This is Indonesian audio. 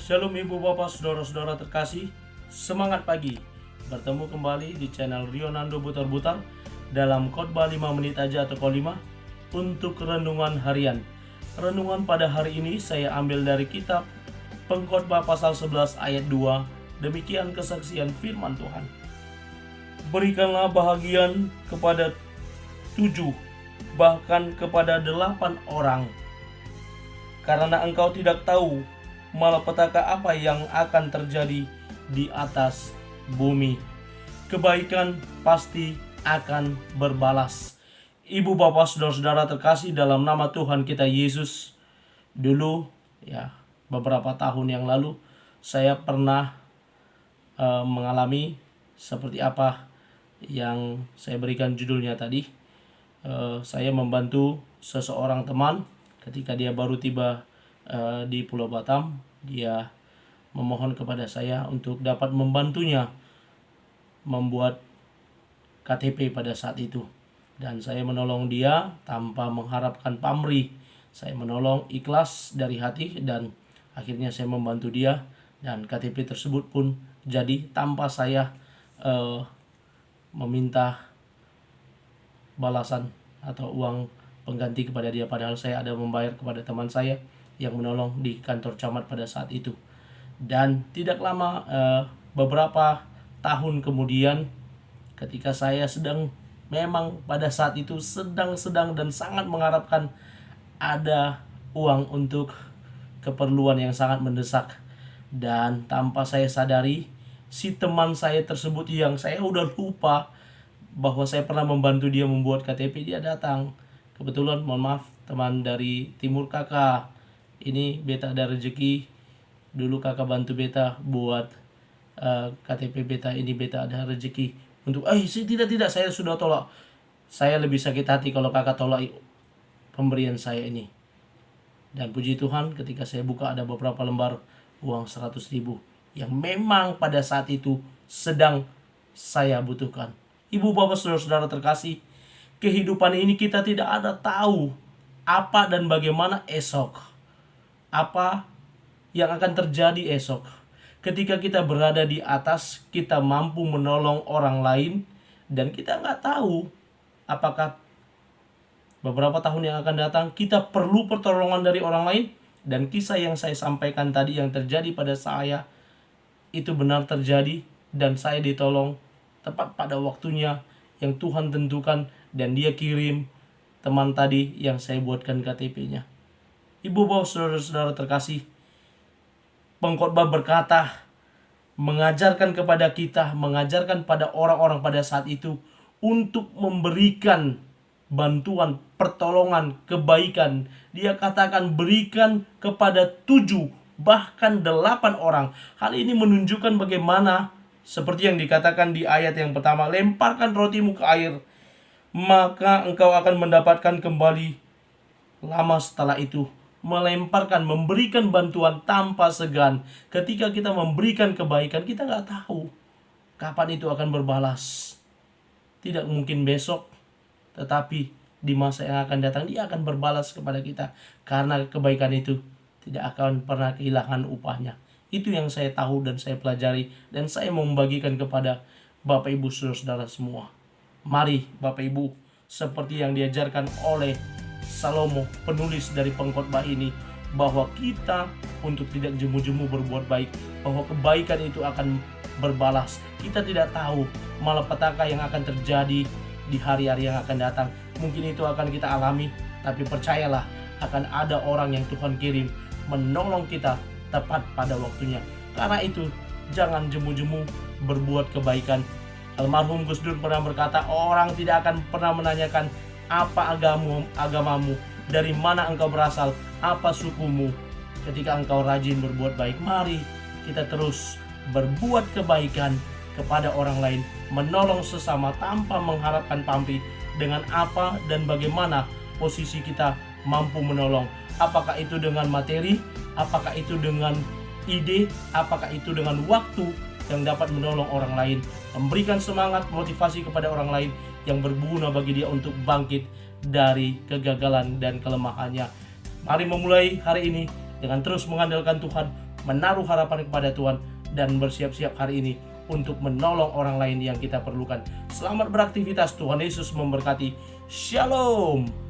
Shalom Ibu Bapak Saudara-saudara terkasih, semangat pagi. Bertemu kembali di channel Rionando Butar-Butar dalam khotbah 5 menit aja atau Kolima untuk renungan harian. Renungan pada hari ini saya ambil dari kitab Pengkhotbah pasal 11 ayat 2. Demikian kesaksian firman Tuhan. Berikanlah bahagian kepada 7, bahkan kepada 8 orang, karena engkau tidak tahu malapetaka apa yang akan terjadi di atas bumi. Kebaikan pasti akan berbalas. Ibu bapak saudara-saudara terkasih dalam nama Tuhan kita Yesus, dulu beberapa tahun yang lalu saya pernah mengalami seperti apa yang saya berikan judulnya tadi. Saya membantu seseorang teman ketika dia baru tiba di Pulau Batam. Dia memohon kepada saya untuk dapat membantunya membuat KTP pada saat itu, dan saya menolong dia tanpa mengharapkan pamrih. Saya menolong ikhlas dari hati, dan akhirnya saya membantu dia, dan KTP tersebut pun jadi tanpa saya meminta balasan atau uang pengganti kepada dia, padahal saya ada membayar kepada teman saya yang menolong di kantor camat pada saat itu. Dan tidak lama, beberapa tahun kemudian, ketika saya memang pada saat itu sedang dan sangat mengharapkan ada uang untuk keperluan yang sangat mendesak, dan tanpa saya sadari, si teman saya tersebut yang saya udah lupa bahwa saya pernah membantu dia membuat KTP, dia datang. Kebetulan, mohon maaf, teman dari timur kakak, ini beta ada rezeki, dulu kakak bantu beta buat KTP beta, ini beta ada rezeki untuk tidak, saya sudah tolak. Saya lebih sakit hati kalau kakak tolak pemberian saya ini. Dan puji Tuhan, ketika saya buka ada beberapa lembar uang 100.000 yang memang pada saat itu sedang saya butuhkan. Ibu bapak saudara-saudara terkasih, kehidupan ini kita tidak ada tahu apa dan bagaimana esok, apa yang akan terjadi esok. Ketika kita berada di atas, kita mampu menolong orang lain, dan kita nggak tahu apakah beberapa tahun yang akan datang kita perlu pertolongan dari orang lain. Dan kisah yang saya sampaikan tadi yang terjadi pada saya itu benar terjadi, dan saya ditolong tepat pada waktunya yang Tuhan tentukan, dan dia kirim teman tadi yang saya buatkan KTP-nya. Ibu bapak saudara-saudara terkasih, pengkhotbah berkata, mengajarkan kepada kita, mengajarkan pada orang-orang pada saat itu untuk memberikan bantuan, pertolongan, kebaikan. Dia katakan berikan kepada 7, bahkan 8 orang. Hal ini menunjukkan bagaimana, seperti yang dikatakan di ayat yang pertama, lemparkan rotimu ke air, maka engkau akan mendapatkan kembali lama setelah itu. Melemparkan, memberikan bantuan tanpa segan. Ketika kita memberikan kebaikan, kita nggak tahu kapan itu akan berbalas. Tidak mungkin besok, tetapi di masa yang akan datang dia akan berbalas kepada kita, karena kebaikan itu tidak akan pernah kehilangan upahnya. Itu yang saya tahu dan saya pelajari, dan saya mau membagikan kepada Bapak Ibu saudara-saudara semua. Mari Bapak Ibu, seperti yang diajarkan oleh Salomo, penulis dari pengkhotbah ini, bahwa kita untuk tidak jemu-jemu berbuat baik, bahwa kebaikan itu akan berbalas. Kita tidak tahu malapetaka yang akan terjadi di hari-hari yang akan datang. Mungkin itu akan kita alami, tapi percayalah, akan ada orang yang Tuhan kirim menolong kita tepat pada waktunya. Karena itu, jangan jemu-jemu berbuat kebaikan. Almarhum Gus Dur pernah berkata, orang tidak akan pernah menanyakan apa agamamu, dari mana engkau berasal, apa sukumu, ketika engkau rajin berbuat baik. Mari kita terus berbuat kebaikan kepada orang lain, menolong sesama tanpa mengharapkan pamrih. Dengan apa dan bagaimana posisi kita mampu menolong, apakah itu dengan materi, apakah itu dengan ide, apakah itu dengan waktu yang dapat menolong orang lain, memberikan semangat, motivasi kepada orang lain yang berguna bagi dia untuk bangkit dari kegagalan dan kelemahannya. Mari memulai hari ini dengan terus mengandalkan Tuhan, menaruh harapan kepada Tuhan, dan bersiap-siap hari ini untuk menolong orang lain yang kita perlukan. Selamat beraktivitas, Tuhan Yesus memberkati. Shalom.